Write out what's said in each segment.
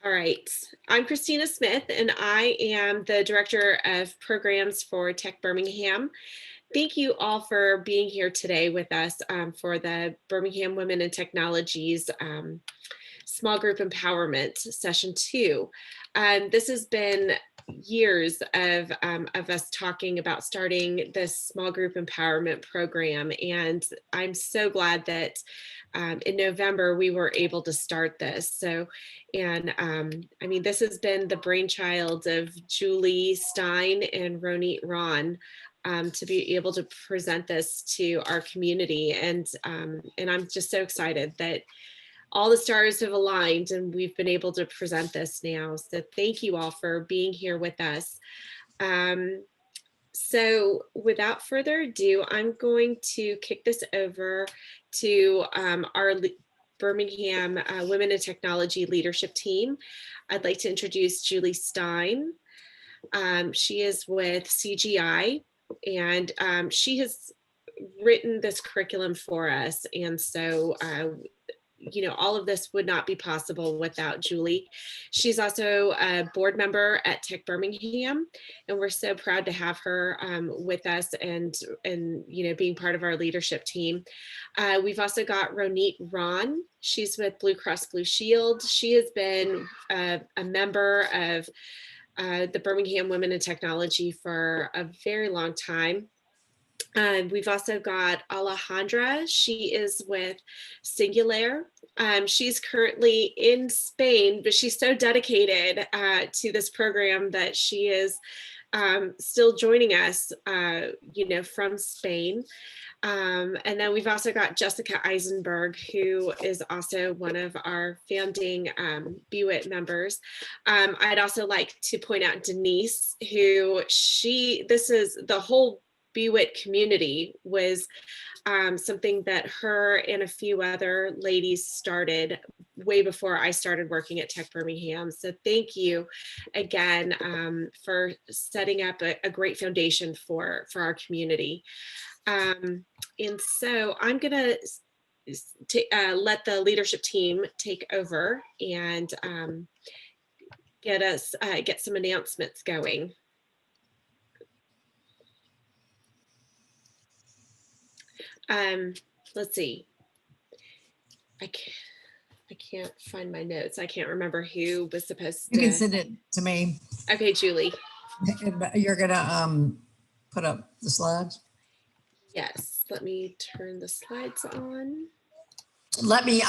All right, I'm Christina Smith, and I am the Director of Programs for Tech Birmingham. Thank you all for being here today with us for the Birmingham Women in Technologies Small Group Empowerment Session 2. This has been years of us talking about starting this small group empowerment program, and I'm so glad that in November we were able to start this. So, and I mean, this has been the brainchild of Julie Stein and Ronit Ron. To be able to present this to our community, and I'm just so excited that all the stars have aligned and we've been able to present this now. So thank you all for being here with us. So without further ado, I'm going to kick this over to our Birmingham Women in Technology leadership team. I'd like to introduce Julie Stein. She is with CGI, and she has written this curriculum for us. And so you know, all of this would not be possible without Julie. She's also a board member at Tech Birmingham, and we're so proud to have her with us and you know, being part of our leadership team. We've also got Ronit Ron. She's with Blue Cross Blue Shield. She has been a member of the Birmingham Women in Technology for a very long time. We've also got Alejandra. She is with Singular. She's currently in Spain, but she's so dedicated to this program that she is still joining us, you know, from Spain. And then we've also got Jessica Eisenberg, who is also one of our founding BWIT members. I'd also like to point out Denise, who this is the whole BWIT community was something that her and a few other ladies started way before I started working at Tech Birmingham. So thank you again for setting up a great foundation for our community. And so I'm gonna let the leadership team take over and get some announcements going. Let's see. I can't find my notes. I can't remember who was supposed to. You can send it to me. Okay, Julie. You're gonna put up the slides? Yes, let me turn the slides on. Let me,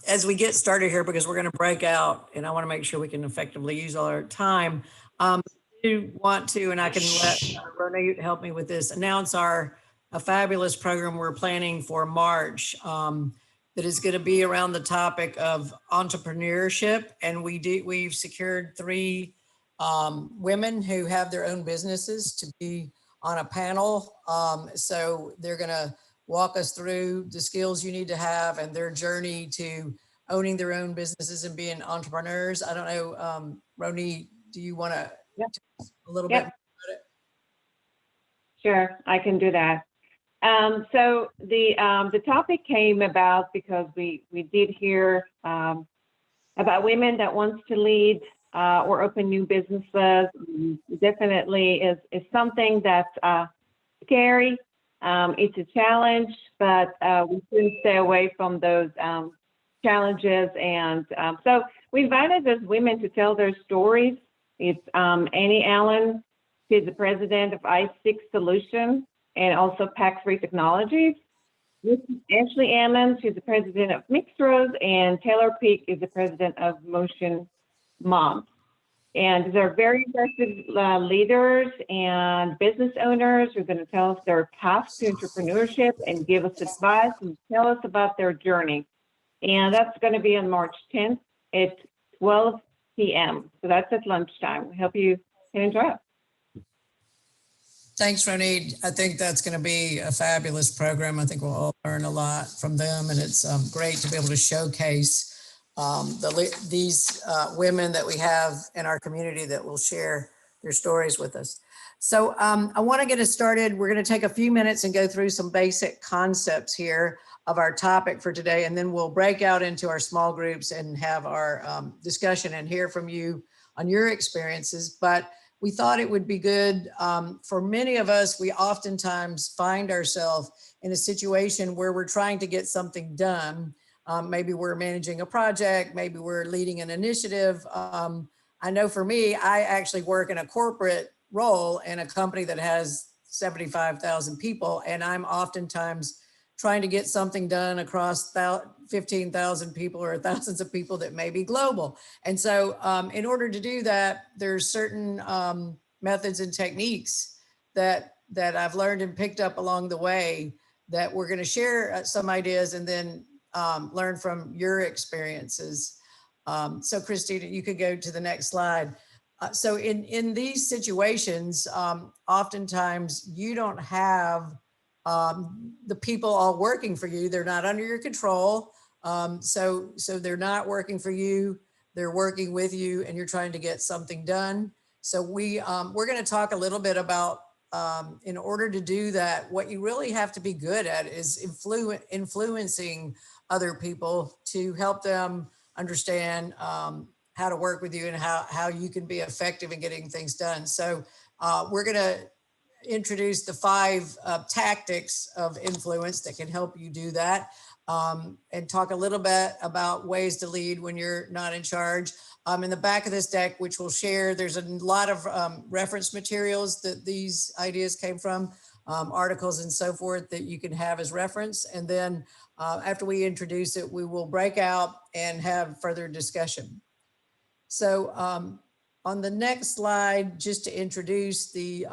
as we get started here, because we're gonna break out and I wanna make sure we can effectively use all our time. I do want to, and I can let Renee help me with this, announce a fabulous program we're planning for March that is going to be around the topic of entrepreneurship. And we've secured 3 women who have their own businesses to be on a panel. So they're going to walk us through the skills you need to have and their journey to owning their own businesses and being entrepreneurs. I don't know, Roni, do you want to talk a little bit about it? Sure, I can do that. So the topic came about because we did hear about women that wants to lead or open new businesses. Definitely is something that's scary. It's a challenge, but we shouldn't stay away from those challenges. And so we invited those women to tell their stories. It's Annie Allen. She's the president of I6 Solutions and also Pack-Free Technologies. This is Ashley Ammons, she's the president of Mixrose, and Taylor Peak is the president of Motion Moms. And they're very impressive leaders and business owners who are going to tell us their path to entrepreneurship and give us advice and tell us about their journey. And that's going to be on March 10th at 12 p.m. So that's at lunchtime. We hope you can enjoy it. Thanks, Ronit. I think that's going to be a fabulous program. I think we'll all learn a lot from them, and it's great to be able to showcase these women that we have in our community that will share their stories with us. So I want to get us started. We're going to take a few minutes and go through some basic concepts here. of our topic for today, and then we'll break out into our small groups and have our discussion and hear from you on your experiences. But we thought it would be good for many of us. We oftentimes find ourselves in a situation where we're trying to get something done. Maybe we're managing a project, maybe we're leading an initiative. I know for me, I actually work in a corporate role in a company that has 75,000 people, and I'm oftentimes trying to get something done across 15,000 people or thousands of people that may be global. And so in order to do that, there's certain methods and techniques that I've learned and picked up along the way that we're going to share some ideas and then learn from your experiences. So Christina, you could go to the next slide. So in these situations, oftentimes you don't have the people all working for you. They're not under your control. So they're not working for you. They're working with you, and you're trying to get something done. So we're going to talk a little bit about, in order to do that, what you really have to be good at is influencing other people to help them understand how to work with you and how you can be effective in getting things done. So we're going to introduce the 5 tactics of influence that can help you do that, and talk a little bit about ways to lead when you're not in charge. In the back of this deck, which we'll share, there's a lot of reference materials that these ideas came from, articles and so forth that you can have as reference. And then after we introduce it, we will break out and have further discussion. So on the next slide, just to introduce the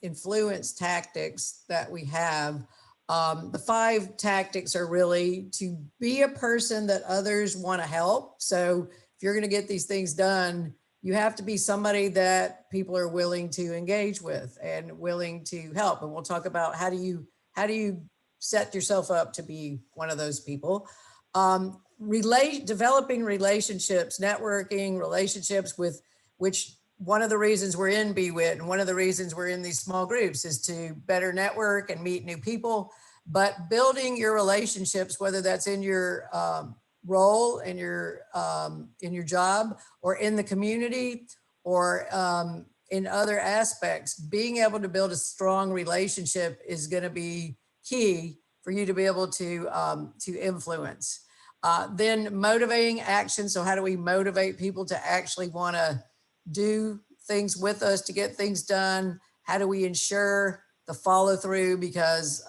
influence tactics that we have, the 5 tactics are really to be a person that others want to help. So if you're going to get these things done, you have to be somebody that people are willing to engage with and willing to help. And we'll talk about how do you set yourself up to be one of those people. Developing relationships, networking relationships with which one of the reasons we're in BWIT and one of the reasons we're in these small groups is to better network and meet new people. But building your relationships, whether that's in your role in your job or in the community or in other aspects, being able to build a strong relationship is going to be key for you to be able to influence. Then motivating action. So how do we motivate people to actually want to do things with us to get things done? How do we ensure the follow through? Because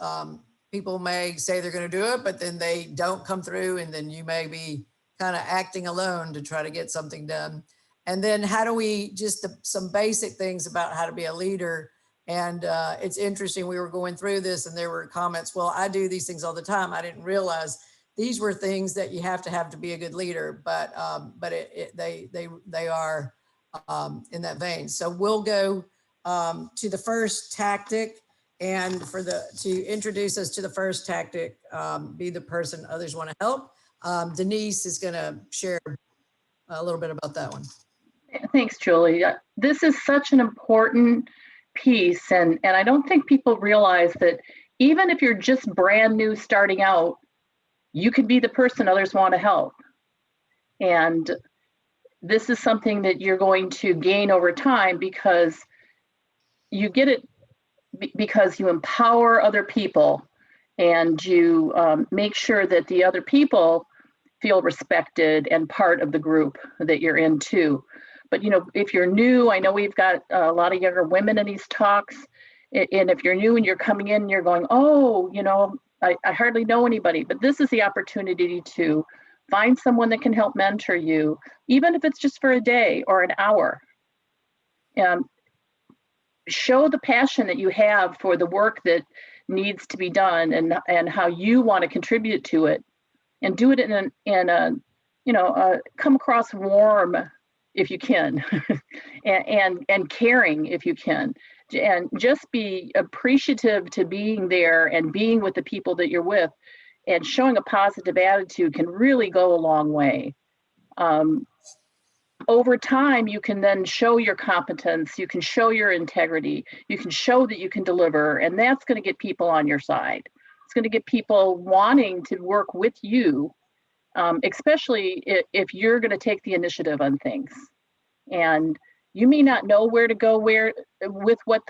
people may say they're going to do it, but then they don't come through, and then you may be kind of acting alone to try to get something done. And then how do we some basic things about how to be a leader. And it's interesting, we were going through this and there were comments, well, I do these things all the time. I didn't realize these were things that you have to be a good leader, but they are in that vein. So we'll go to the first tactic, and to introduce us to the first tactic, be the person others want to help. Denise is going to share a little bit about that one. Thanks, Julie. This is such an important piece, and I don't think people realize that even if you're just brand new starting out, you could be the person others want to help. And this is something that you're going to gain over time because you get it because you empower other people and you make sure that the other people feel respected and part of the group that you're in too. But if you're new, I know we've got a lot of younger women in these talks, and if you're new and you're coming in, you're going, oh, I hardly know anybody, but this is the opportunity to find someone that can help mentor you, even if it's just for a day or an hour. Show the passion that you have for the work that needs to be done and how you want to contribute to it, and do it in a come across warm if you can, and caring if you can, and just be appreciative to being there and being with the people that you're with, and showing a positive attitude can really go a long way. Over time, you can then show your competence, you can show your integrity, you can show that you can deliver, and that's going to get people on your side. It's going to get people wanting to work with you, especially if you're going to take the initiative on things. And you may not know where to go with what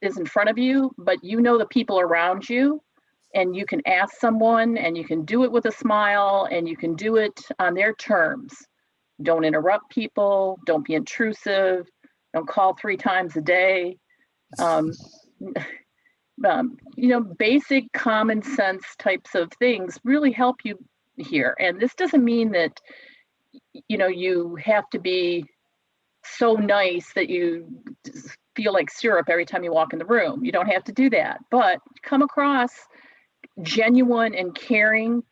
is in front of you, but you know the people around you, and you can ask someone, and you can do it with a smile, and you can do it on their terms. Don't interrupt people. Don't be intrusive. Don't call 3 times a day. Basic common sense types of things really help you here. And this doesn't mean that, you have to be so nice that you feel like syrup every time you walk in the room. You don't have to do that, but come across genuine and caring,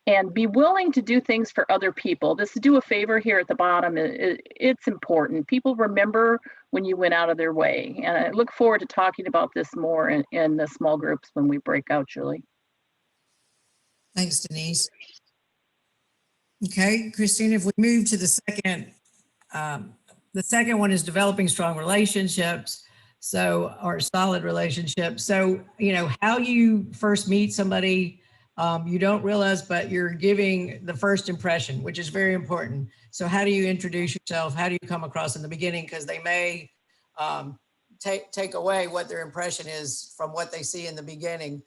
and be willing to do things for other people. This do a favor here at the bottom, it's important. People remember when you went out of their way. And I look forward to talking about this more in the small groups when we break out, Julie. Thanks, Denise. Okay, Christina, if we move to the second one is developing strong relationships. So, or solid relationships. So, how you first meet somebody, you don't realize, but you're giving the first impression, which is very important. So how do you introduce yourself? How do you come across in the beginning? Because they may take away what their impression is from what they see in the beginning.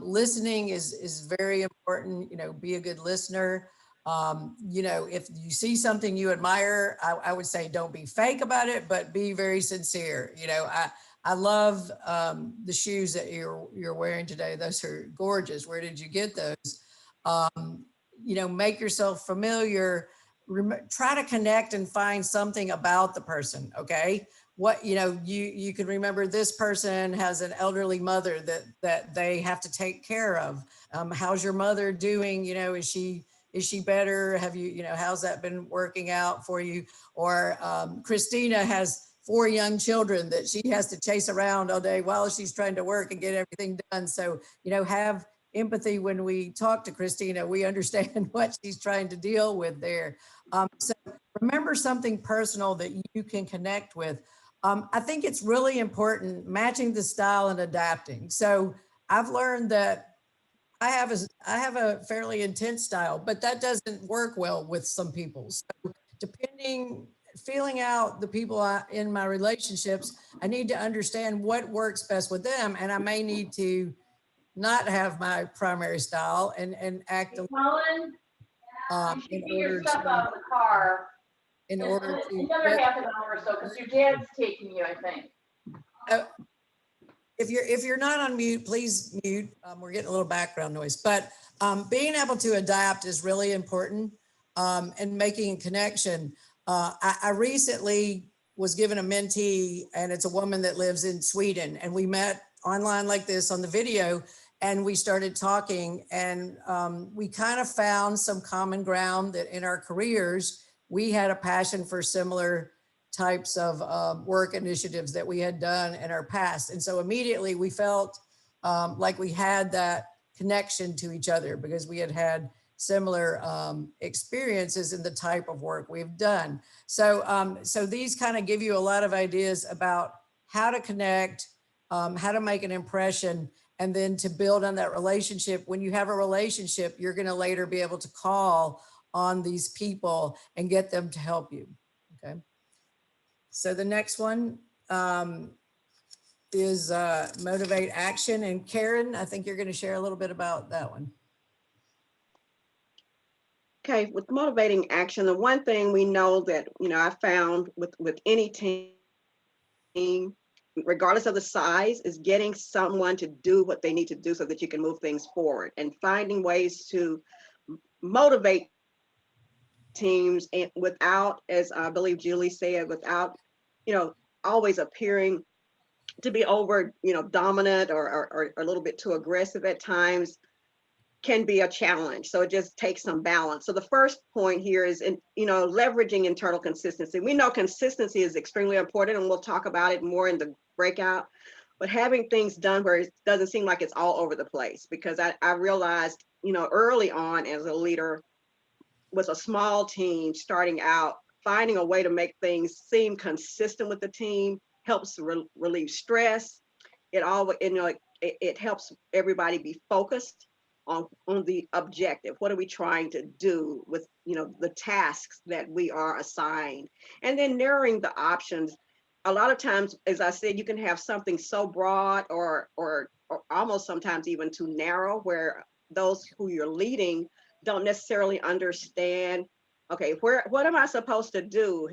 Listening is very important. Be a good listener. If you see something you admire, I would say don't be fake about it, but be very sincere. I love the shoes that you're wearing today. Those are gorgeous. Where did you get those? Make yourself familiar. Try to connect and find something about the person. Okay. What, you can remember this person has an elderly mother that they have to take care of. How's your mother doing? Is she better? Have you, how's that been working out for you? Or Christina has 4 young children that she has to chase around all day while she's trying to work and get everything done. So, have empathy when we talk to Christina. We understand what she's trying to deal with there. So remember something personal that you can connect with. I think it's really important matching the style and adapting. So I've learned that I have a fairly intense style, but that doesn't work well with some people. So feeling out the people in my relationships, I need to understand what works best with them. And I may need to not have my primary style and act Colin, in order to out of the car. Another half an hour or so, because your dad's taking you, I think. If you're not on mute, please mute. We're getting a little background noise, but being able to adapt is really important, and making a connection. I recently was given a mentee, and it's a woman that lives in Sweden, and we met online like this on the video, and we started talking, and we kind of found some common ground that in our careers, we had a passion for similar types of work initiatives that we had done in our past. And so immediately we felt like we had that connection to each other because we had similar experiences in the type of work we've done. So, so these kind of give you a lot of ideas about how to connect, how to make an impression, and then to build on that relationship. When you have a relationship, you're going to later be able to call on these people and get them to help you. Okay. So the next one is motivate action. And Karen, I think you're going to share a little bit about that one. Okay, with motivating action, the one thing we know that, I found with any team, regardless of the size, is getting someone to do what they need to do so that you can move things forward, and finding ways to motivate teams and without, as I believe Julie said, without, always appearing to be over, dominant or a little bit too aggressive at times, can be a challenge. So it just takes some balance. So the first point here is, leveraging internal consistency. We know consistency is extremely important, and we'll talk about it more in the breakout, but having things done where it doesn't seem like it's all over the place, because I realized, early on as a leader with a small team starting out, finding a way to make things seem consistent with the team helps relieve stress. It it helps everybody be focused on the objective. What are we trying to do with, the tasks that we are assigned? And then narrowing the options. A lot of times, as I said, you can have something so broad or almost sometimes even too narrow, where those who you're leading don't necessarily understand, okay, what am I supposed to do?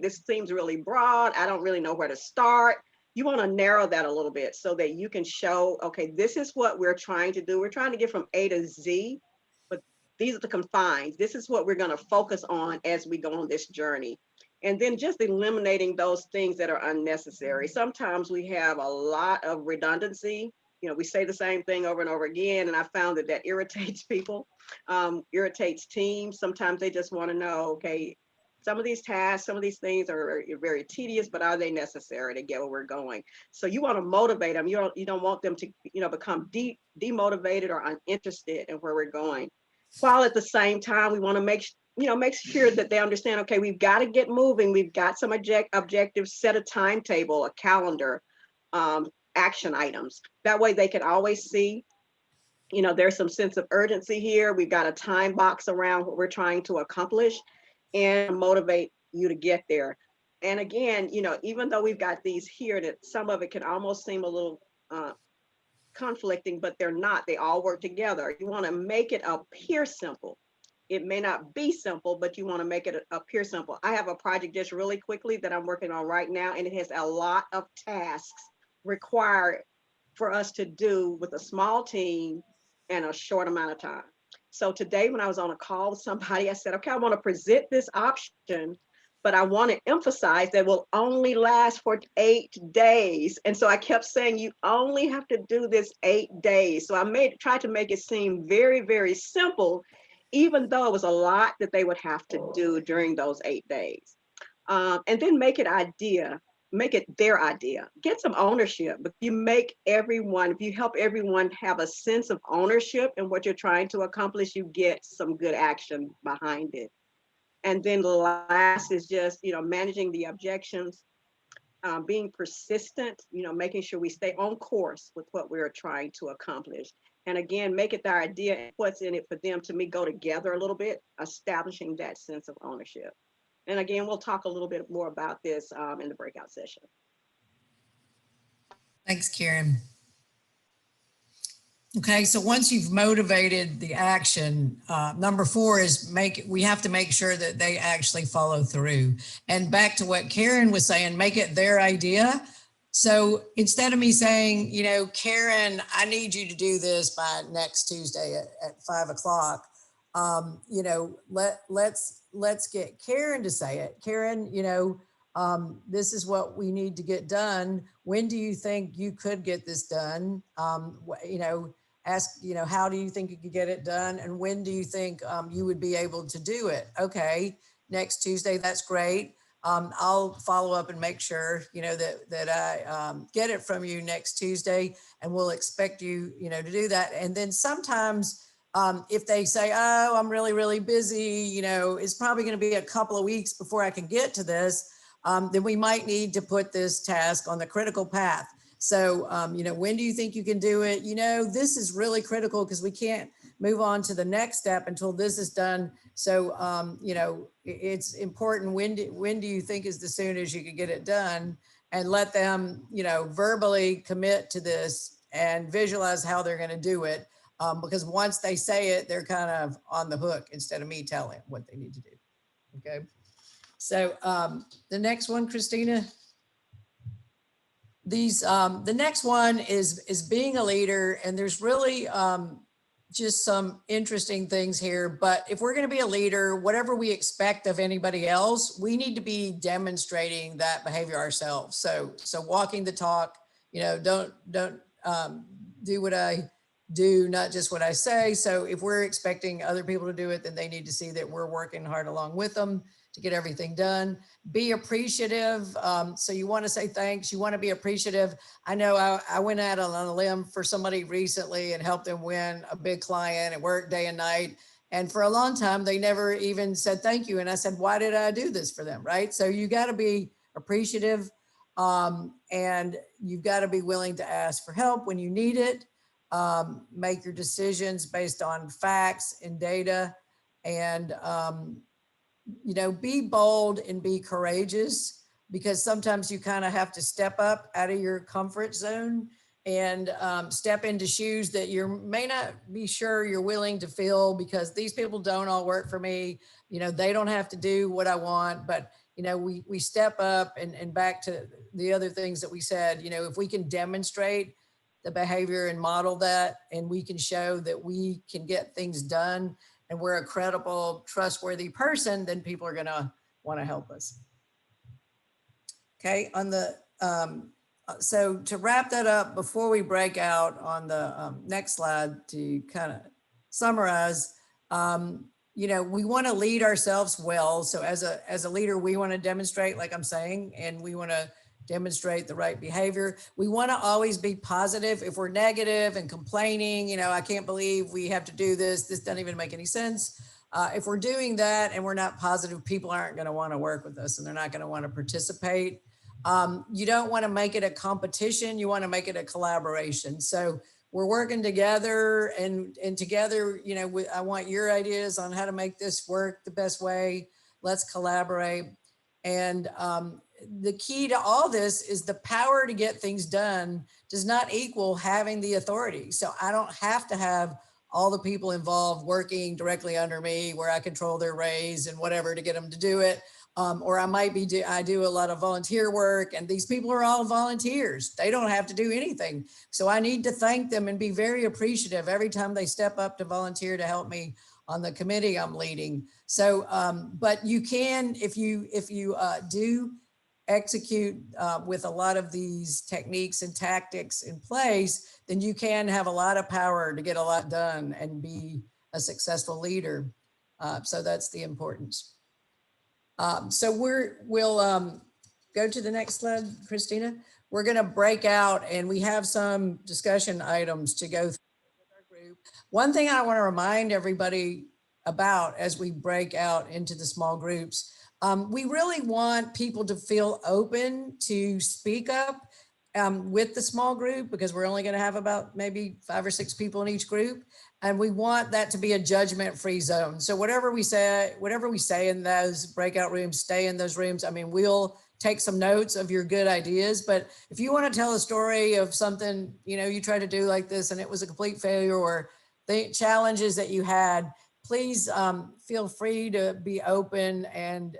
This seems really broad. I don't really know where to start. You want to narrow that a little bit so that you can show, okay, this is what we're trying to do. We're trying to get from A to Z, but these are the confines. This is what we're going to focus on as we go on this journey. And then just eliminating those things that are unnecessary. Sometimes we have a lot of redundancy. We say the same thing over and over again, and I found that irritates people, irritates teams. Sometimes they just want to know, okay, some of these tasks, some of these things are very tedious, but are they necessary to get where we're going? So you want to motivate them. You don't want them to, become demotivated or uninterested in where we're going. While at the same time, we want to make sure that they understand, okay, we've got to get moving. We've got some objectives, set a timetable, a calendar, action items. That way they can always see, there's some sense of urgency here. We've got a time box around what we're trying to accomplish and motivate you to get there. And again, even though we've got these here, that some of it can almost seem a little conflicting, but they're not. They all work together. You want to make it appear simple. It may not be simple, but you want to make it appear simple. I have a project just really quickly that I'm working on right now, and it has a lot of tasks required for us to do with a small team and a short amount of time. So today when I was on a call with somebody, I said, okay, I want to present this option, but I want to emphasize that will only last for 8 days. And so I kept saying, you only have to do this 8 days. So I tried to make it seem very, very simple, even though it was a lot that they would have to do during those 8 days. And then make it their idea. Get some ownership. If you help everyone have a sense of ownership in what you're trying to accomplish, you get some good action behind it. And then the last is just, managing the objections, being persistent, making sure we stay on course with what we're trying to accomplish. And again, make it their idea and what's in it for them to go together a little bit, establishing that sense of ownership. And again, we'll talk a little bit more about this in the breakout session. Thanks, Karen. Okay, so once you've motivated the action, number 4 is we have to make sure that they actually follow through. And back to what Karen was saying, make it their idea. So instead of me saying, Karen, I need you to do this by next Tuesday at 5 o'clock, let's get Karen to say it. Karen, this is what we need to get done. When do you think you could get this done? Ask, how do you think you could get it done? And when do you think you would be able to do it? Okay, next Tuesday, that's great. I'll follow up and make sure, that I get it from you next Tuesday, and we'll expect you, to do that. And then sometimes if they say, oh, I'm really, really busy, it's probably going to be a couple of weeks before I can get to this, then we might need to put this task on the critical path. So, when do you think you can do it? This is really critical because we can't move on to the next step until this is done. So, it's important. When do you think is the soonest you could get it done? And let them, verbally commit to this and visualize how they're going to do it. Because once they say it, they're kind of on the hook instead of me telling what they need to do. Okay. So the next one, Christina. The next one is being a leader, and there's really just some interesting things here. But if we're going to be a leader, whatever we expect of anybody else, we need to be demonstrating that behavior ourselves. So walking the talk. Don't do what I do, not just what I say. So if we're expecting other people to do it, then they need to see that we're working hard along with them to get everything done. Be appreciative. So you want to say thanks. You want to be appreciative. I know I went out on a limb for somebody recently and helped them win a big client and worked day and night. And for a long time, they never even said thank you. And I said, why did I do this for them? Right. So you got to be appreciative. and you've got to be willing to ask for help when you need it. Make your decisions based on facts and data, and be bold and be courageous, because sometimes you kind of have to step up out of your comfort zone and step into shoes that you may not be sure you're willing to fill, because these people don't all work for me. They don't have to do what I want, but we step up, and back to the other things that we said, if we can demonstrate the behavior and model that, and we can show that we can get things done and we're a credible, trustworthy person, then people are going to want to help us. Okay, so to wrap that up, before we break out on the next slide, to kind of summarize, we want to lead ourselves well. So as a leader, we want to demonstrate, like I'm saying, and we want to demonstrate the right behavior. We want to always be positive. If we're negative and complaining, I can't believe we have to do this. This doesn't even make any sense. If we're doing that and we're not positive, people aren't going to want to work with us, and they're not going to want to participate. You don't want to make it a competition. You want to make it a collaboration. So we're working together, and together, I want your ideas on how to make this work the best way. Let's collaborate. And the key to all this is the power to get things done does not equal having the authority. So I don't have to have all the people involved working directly under me, where I control their raise and whatever to get them to do it. Or I do a lot of volunteer work, and these people are all volunteers. They don't have to do anything. So I need to thank them and be very appreciative every time they step up to volunteer to help me on the committee I'm leading. So, but you can, if you do execute with a lot of these techniques and tactics in place, then you can have a lot of power to get a lot done and be a successful leader. So that's the importance. So we'll go to the next slide, Christina. We're going to break out, and we have some discussion items to go through with our group. One thing I want to remind everybody about as we break out into the small groups, we really want people to feel open to speak up with the small group, because we're only going to have about maybe 5 or 6 people in each group. And we want that to be a judgment-free zone. So whatever we say in those breakout rooms, stay in those rooms. I mean, we'll take some notes of your good ideas, but if you want to tell a story of something, you tried to do like this and it was a complete failure, or the challenges that you had, please feel free to be open, and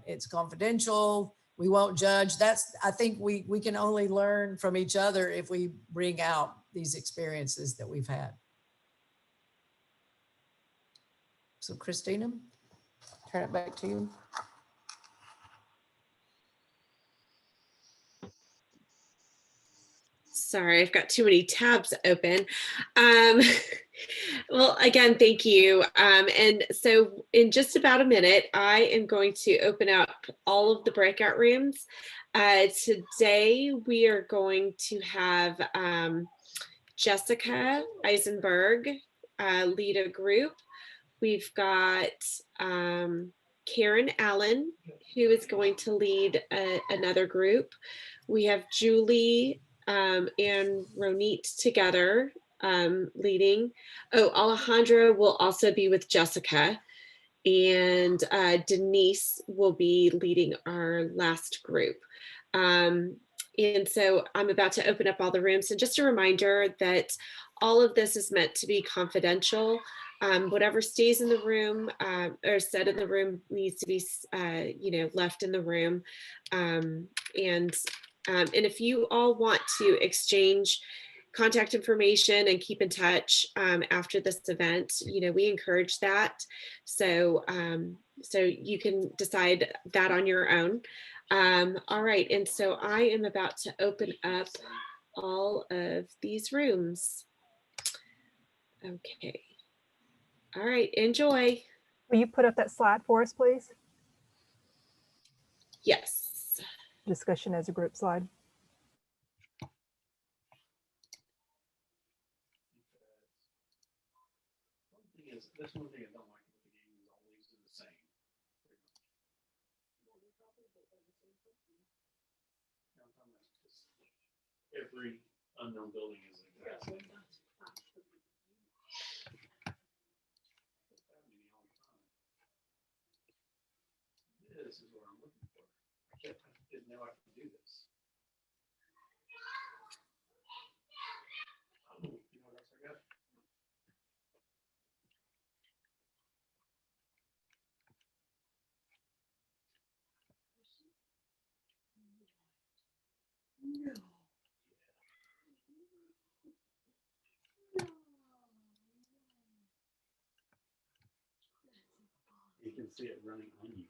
it's confidential. We won't judge. I think we can only learn from each other if we bring out these experiences that we've had. So Christina, turn it back to you. Sorry, I've got too many tabs open. Well, again, thank you. And so in just about a minute, I am going to open up all of the breakout rooms. Today, we are going to have Jessica Eisenberg lead a group. We've got Karen Allen, who is going to lead another group. We have Julie and Ronit together leading. Oh, Alejandra will also be with Jessica, and Denise will be leading our last group. And so I'm about to open up all the rooms. And just a reminder that all of this is meant to be confidential. Whatever stays in the room or said in the room needs to be, left in the room. And if you all want to exchange contact information and keep in touch after this event, we encourage that. So, so you can decide that on your own. All right, and so I am about to open up all of these rooms. Okay. All right, enjoy. Will you put up that slide for us, please? Yes. Discussion as a group slide. That's one thing I don't like about the game is always the same. downtown, that's just every unknown building is a gas station. This is what I'm looking for. I didn't know I could do this. Oh, you know what else I got? You can see it running on you.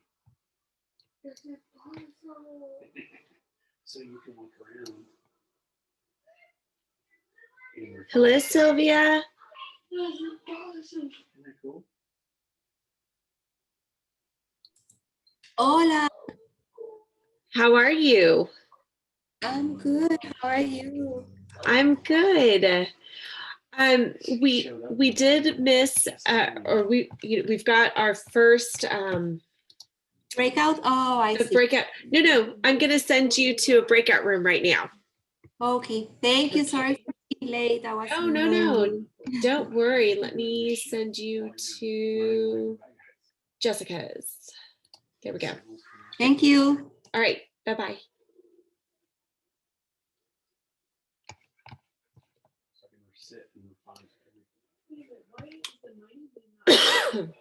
So you can walk around. in your Hello, phone. Sylvia. Isn't that cool? Hola, How are you? I'm good. How are you? I'm good. We did miss, or we've got our first Breakout? Oh, I the see. breakout. No, I'm gonna send you to a breakout room right now. Okay, thank you. Sorry for being late. I was in No. the- Don't worry. Let me send you to Jessica's. There we go. Thank you. All right. Bye-bye. So I can sit and find everything.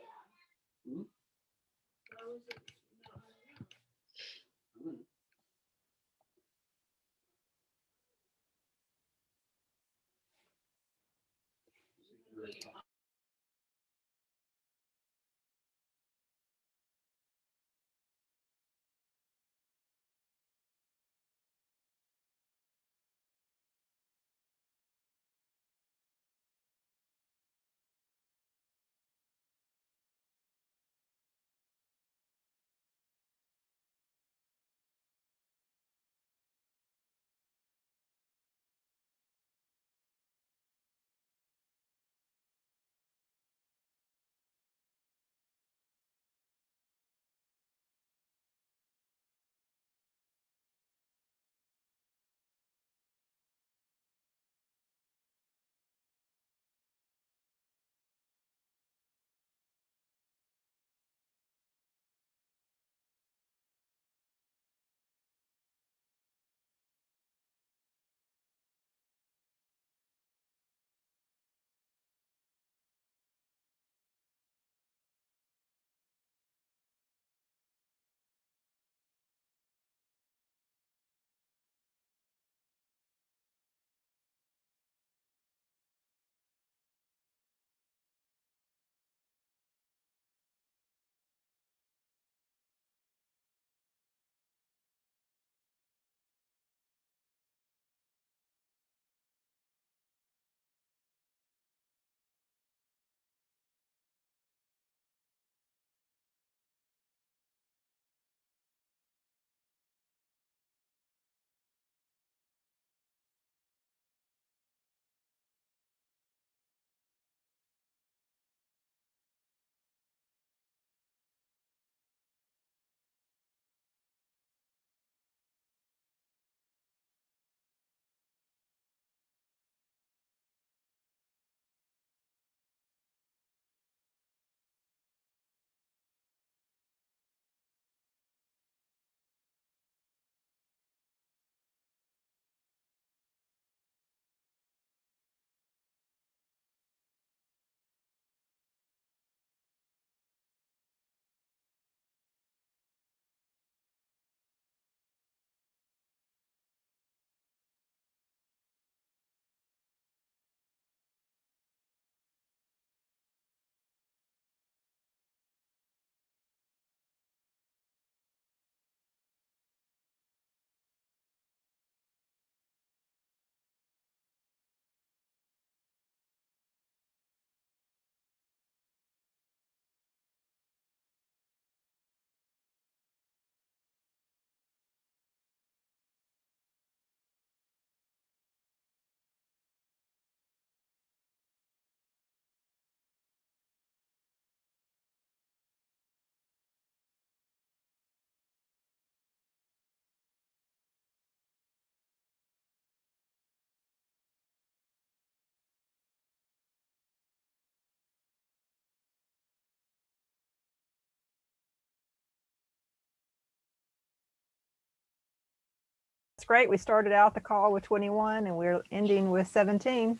It's great. We started out the call with 21 and we're ending with 17.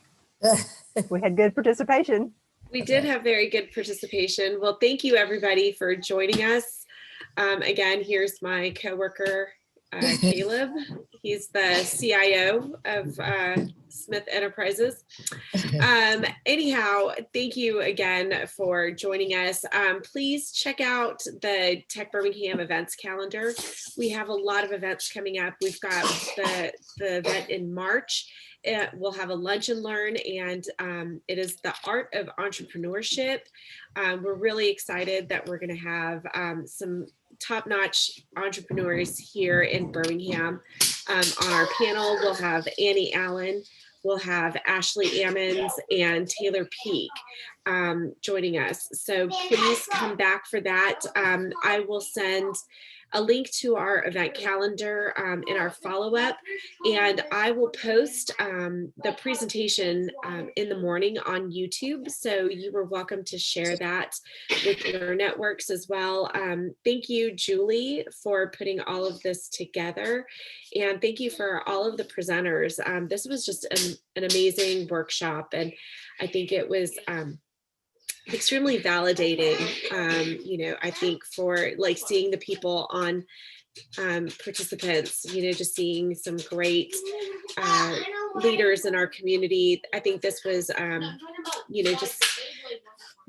We had good participation. We did have very good participation. Well, thank you everybody for joining us. Again, here's my coworker, Caleb. He's the CIO of Smith Enterprises. Anyhow, thank you again for joining us. Please check out the Tech Birmingham events calendar. We have a lot of events coming up. We've got the event in March. We'll have a lunch and learn, and it is the art of entrepreneurship. We're really excited that we're going to have some top-notch entrepreneurs here in Birmingham. On our panel, we'll have Annie Allen, we'll have Ashley Ammons, and Taylor Peak joining us. So please come back for that. I will send a link to our event calendar in our follow-up, and I will post the presentation in the morning on YouTube. So you are welcome to share that with your networks as well. Thank you, Julie, for putting all of this together. And thank you for all of the presenters. This was just an amazing workshop. And I think it was extremely validating, I think for like seeing the people on participants, just seeing some great leaders in our community. I think this was, just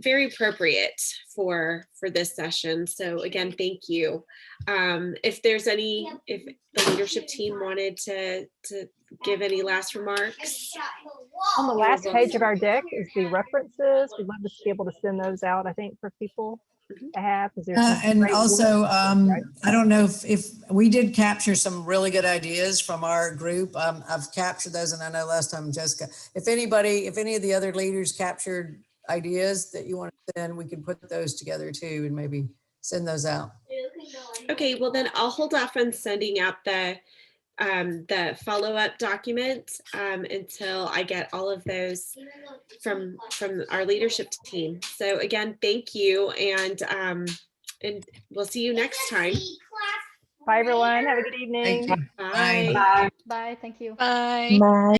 very appropriate for this session. So again, thank you. If the leadership team wanted to give any last remarks. On the last page of our deck is the references. We'd love to be able to send those out, I think, for people to have. And also, I don't know if we did capture some really good ideas from our group. I've captured those, and I know last time, Jessica, if any of the other leaders captured ideas that you want to send, we can put those together too and maybe send those out. Okay, well then I'll hold off on sending out the follow-up document until I get all of those from our leadership team. So again, thank you, and we'll see you next time. Bye, everyone. Have a good evening. Thank you. Bye. Bye. Bye. Thank you. Bye. Bye.